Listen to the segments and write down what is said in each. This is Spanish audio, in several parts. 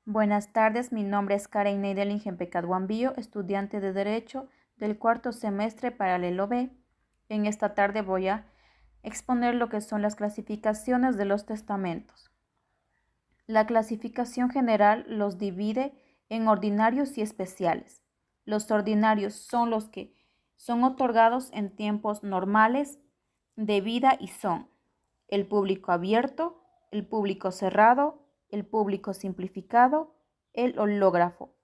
Buenas tardes, mi nombre es Karen Neidelin Pecadhuambío, estudiante de Derecho del cuarto semestre paralelo B. En esta tarde voy a exponer lo que son las clasificaciones de los testamentos. La clasificación general los divide en ordinarios y especiales. Los ordinarios son los que son otorgados en tiempos normales de vida y son el público abierto, el público cerrado, el público simplificado, el hológrafo.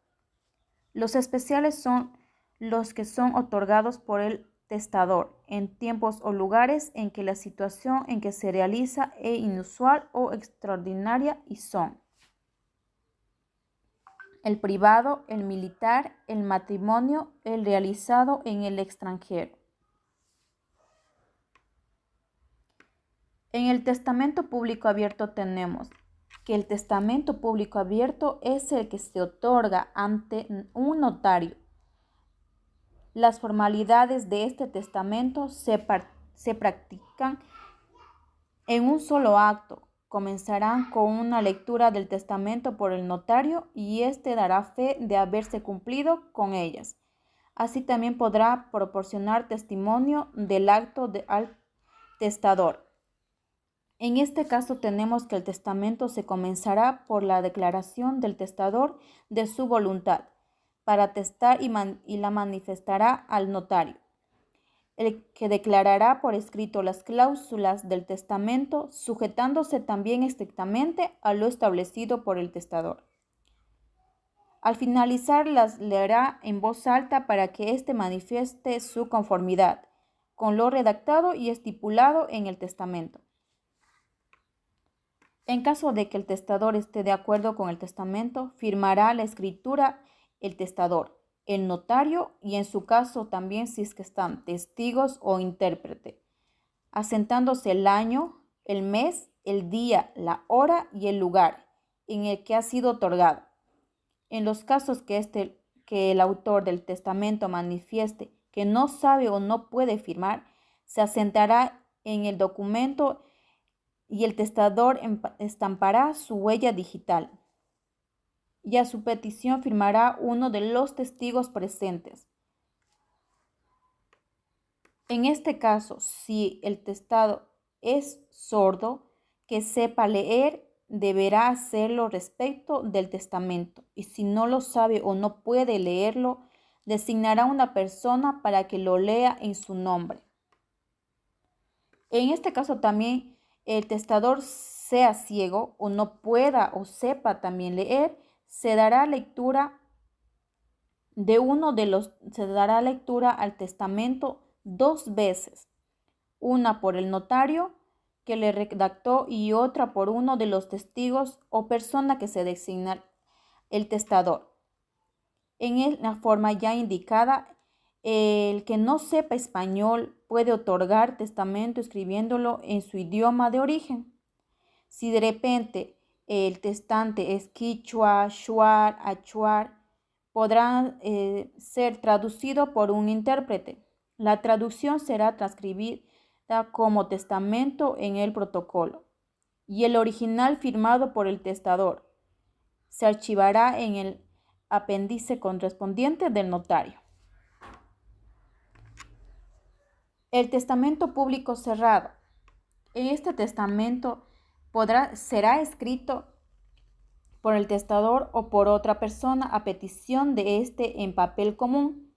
Los especiales son los que son otorgados por el testador en tiempos o lugares en que la situación en que se realiza es inusual o extraordinaria y son el privado, el militar, el matrimonio, el realizado en el extranjero. En el testamento público abierto tenemos que el testamento público abierto es el que se otorga ante un notario. Las formalidades de este testamento se practican en un solo acto. Comenzarán con una lectura del testamento por el notario y éste dará fe de haberse cumplido con ellas. Así también podrá proporcionar testimonio del acto al testador. En este caso tenemos que el testamento se comenzará por la declaración del testador de su voluntad para testar y la manifestará al notario, el que declarará por escrito las cláusulas del testamento, sujetándose también estrictamente a lo establecido por el testador. Al finalizar las leerá en voz alta para que éste manifieste su conformidad con lo redactado y estipulado en el testamento. En caso de que el testador esté de acuerdo con el testamento, firmará la escritura el testador, el notario y en su caso también si es que están testigos o intérprete, asentándose el año, el mes, el día, la hora y el lugar en el que ha sido otorgado. En los casos que el autor del testamento manifieste que no sabe o no puede firmar, se asentará en el documento y el testador estampará su huella digital y a su petición firmará uno de los testigos presentes. En este caso, si el testado es sordo, que sepa leer, deberá hacerlo respecto del testamento y si no lo sabe o no puede leerlo, designará una persona para que lo lea en su nombre. En este caso también el testador sea ciego o no pueda o sepa también leer, se dará lectura al testamento 2 veces, una por el notario que le redactó y otra por uno de los testigos o persona que se designa el testador. En la forma ya indicada, el que no sepa español puede otorgar testamento escribiéndolo en su idioma de origen. Si de repente el testante es quichua, shuar, achuar, podrá ser traducido por un intérprete. La traducción será transcribida como testamento en el protocolo y el original firmado por el testador se archivará en el apéndice correspondiente del notario. El testamento público cerrado. En este testamento será escrito por el testador o por otra persona a petición de éste en papel común.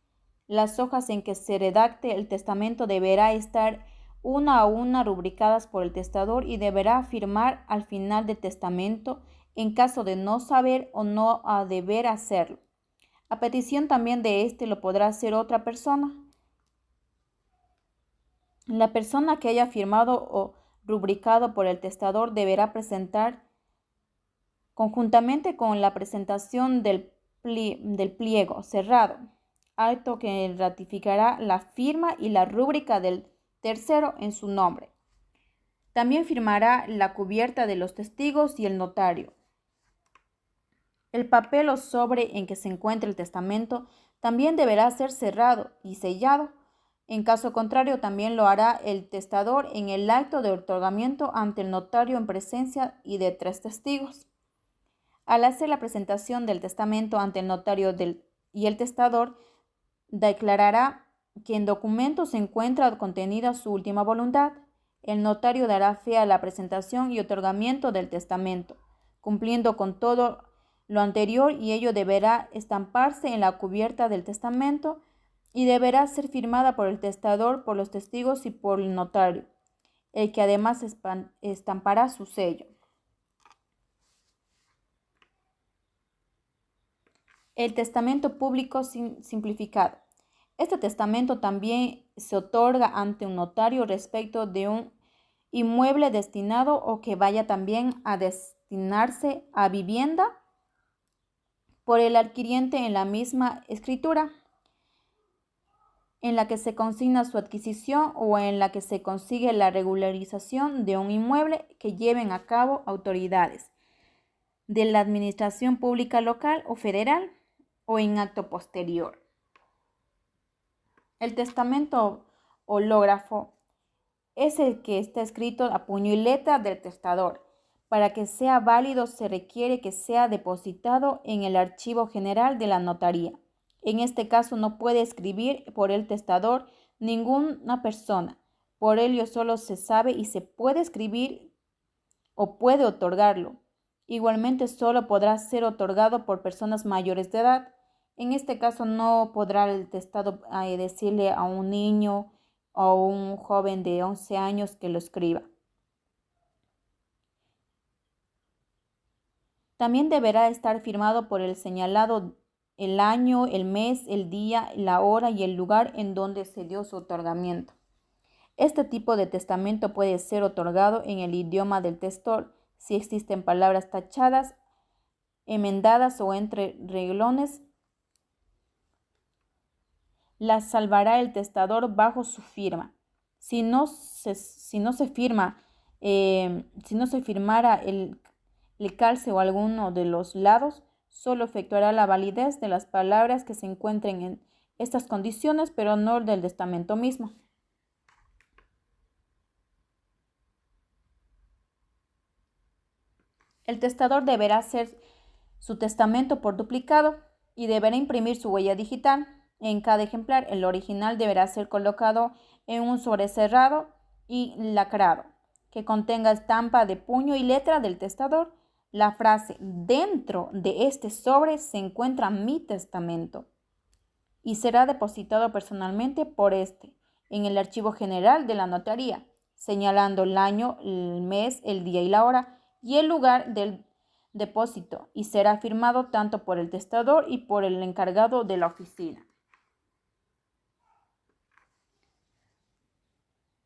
Las hojas en que se redacte el testamento deberá estar una a una rubricadas por el testador y deberá firmar al final del testamento en caso de no saber o no deber hacerlo. A petición también de éste lo podrá hacer otra persona. La persona que haya firmado o rubricado por el testador deberá presentar conjuntamente con la presentación del pliego cerrado, acto que ratificará la firma y la rúbrica del tercero en su nombre. También firmará la cubierta de los testigos y el notario. El papel o sobre en que se encuentre el testamento también deberá ser cerrado y sellado. En caso contrario, también lo hará el testador en el acto de otorgamiento ante el notario en presencia y de 3 testigos. Al hacer la presentación del testamento ante el notario y el testador, declarará que en documento se encuentra contenida su última voluntad. El notario dará fe a la presentación y otorgamiento del testamento, cumpliendo con todo lo anterior, y ello deberá estamparse en la cubierta del testamento y deberá ser firmada por el testador, por los testigos y por el notario, el que además estampará su sello. El testamento público simplificado. Este testamento también se otorga ante un notario respecto de un inmueble destinado o que vaya también a destinarse a vivienda por el adquiriente en la misma escritura en la que se consigna su adquisición o en la que se consigue la regularización de un inmueble que lleven a cabo autoridades de la administración pública local o federal o en acto posterior. El testamento hológrafo es el que está escrito a puño y letra del testador. Para que sea válido se requiere que sea depositado en el archivo general de la notaría. En este caso no puede escribir por el testador ninguna persona. Por ello solo se sabe y se puede escribir o puede otorgarlo. Igualmente solo podrá ser otorgado por personas mayores de edad. En este caso no podrá el testado decirle a un niño o a un joven de 11 años que lo escriba. También deberá estar firmado por el señalado el año, el mes, el día, la hora y el lugar en donde se dio su otorgamiento. Este tipo de testamento puede ser otorgado en el idioma del testor si existen palabras tachadas, enmendadas o entre renglones. Las salvará el testador bajo su firma. Si no se firmara el calce o alguno de los lados, solo efectuará la validez de las palabras que se encuentren en estas condiciones, pero no del testamento mismo. El testador deberá hacer su testamento por duplicado y deberá imprimir su huella digital en cada ejemplar. El original deberá ser colocado en un sobre cerrado y lacrado que contenga estampa de puño y letra del testador. La frase "dentro de este sobre se encuentra mi testamento" y será depositado personalmente por este en el archivo general de la notaría, señalando el año, el mes, el día y la hora y el lugar del depósito, y será firmado tanto por el testador y por el encargado de la oficina.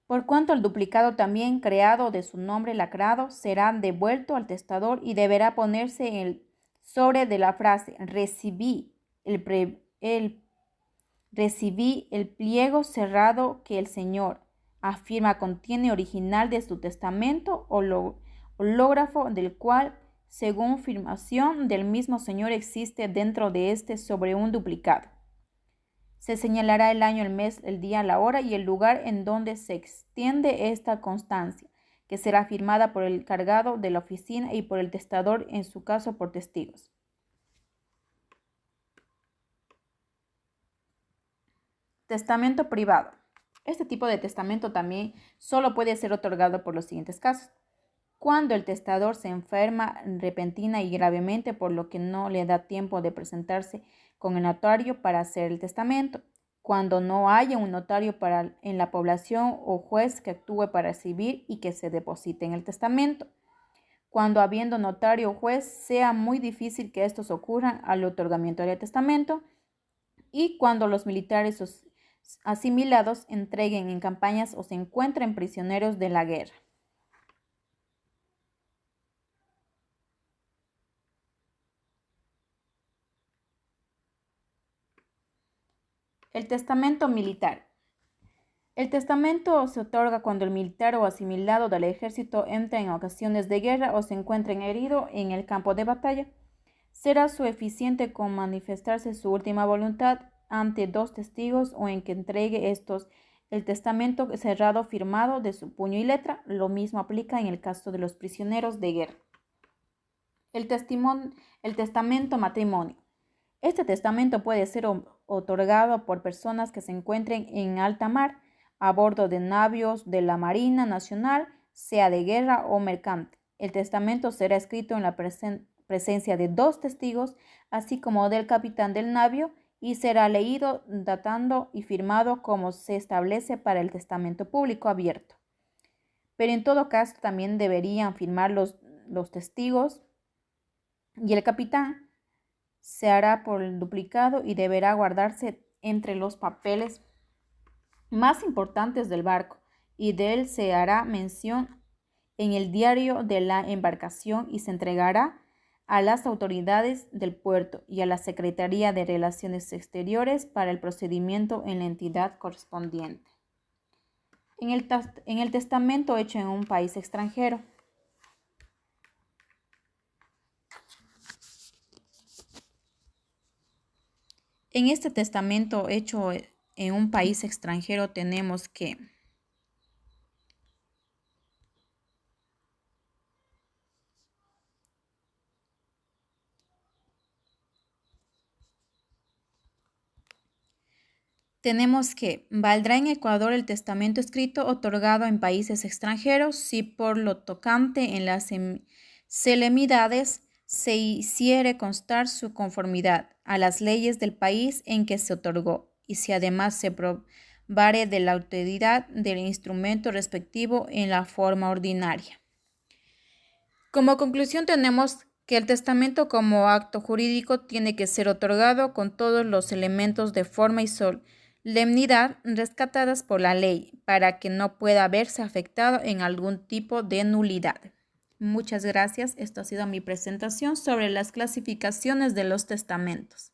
Por cuanto el duplicado también creado de su nombre lacrado será devuelto al testador y deberá ponerse en el sobre de la frase recibí el pliego cerrado que el señor afirma contiene original de su testamento hológrafo, del cual, según firmación del mismo señor, existe dentro de este sobre un duplicado. Se señalará el año, el mes, el día, la hora y el lugar en donde se extiende esta constancia, que será firmada por el encargado de la oficina y por el testador, en su caso por testigos. Testamento privado. Este tipo de testamento también solo puede ser otorgado por los siguientes casos: cuando el testador se enferma repentina y gravemente, por lo que no le da tiempo de presentarse con el notario para hacer el testamento; cuando no haya un notario en la población o juez que actúe para recibir y que se deposite en el testamento; cuando, habiendo notario o juez, sea muy difícil que estos ocurran al otorgamiento del testamento; y cuando los militares asimilados entreguen en campañas o se encuentren prisioneros de la guerra. El testamento militar. El testamento se otorga cuando el militar o asimilado del ejército entra en ocasiones de guerra o se encuentre herido en el campo de batalla. Será suficiente con manifestarse su última voluntad ante 2 testigos o en que entregue estos el testamento cerrado firmado de su puño y letra. Lo mismo aplica en el caso de los prisioneros de guerra. El testamento matrimonio. Este testamento puede ser otorgado por personas que se encuentren en alta mar, a bordo de navios de la Marina Nacional, sea de guerra o mercante. El testamento será escrito en la presencia de 2 testigos, así como del capitán del navío, y será leído, datando y firmado como se establece para el testamento público abierto. Pero en todo caso también deberían firmar los testigos, y el capitán se hará por el duplicado y deberá guardarse entre los papeles más importantes del barco, y de él se hará mención en el diario de la embarcación y se entregará a las autoridades del puerto y a la Secretaría de Relaciones Exteriores para el procedimiento en la entidad correspondiente. En el testamento hecho en un país extranjero. En este testamento hecho en un país extranjero tenemos que valdrá en Ecuador el testamento escrito otorgado en países extranjeros si por lo tocante en las solemnidades se hiciere constar su conformidad a las leyes del país en que se otorgó y si además se probare de la autoridad del instrumento respectivo en la forma ordinaria. Como conclusión tenemos que el testamento como acto jurídico tiene que ser otorgado con todos los elementos de forma y solemnidad rescatadas por la ley para que no pueda verse afectado en algún tipo de nulidad. Muchas gracias. Esta ha sido mi presentación sobre las clasificaciones de los testamentos.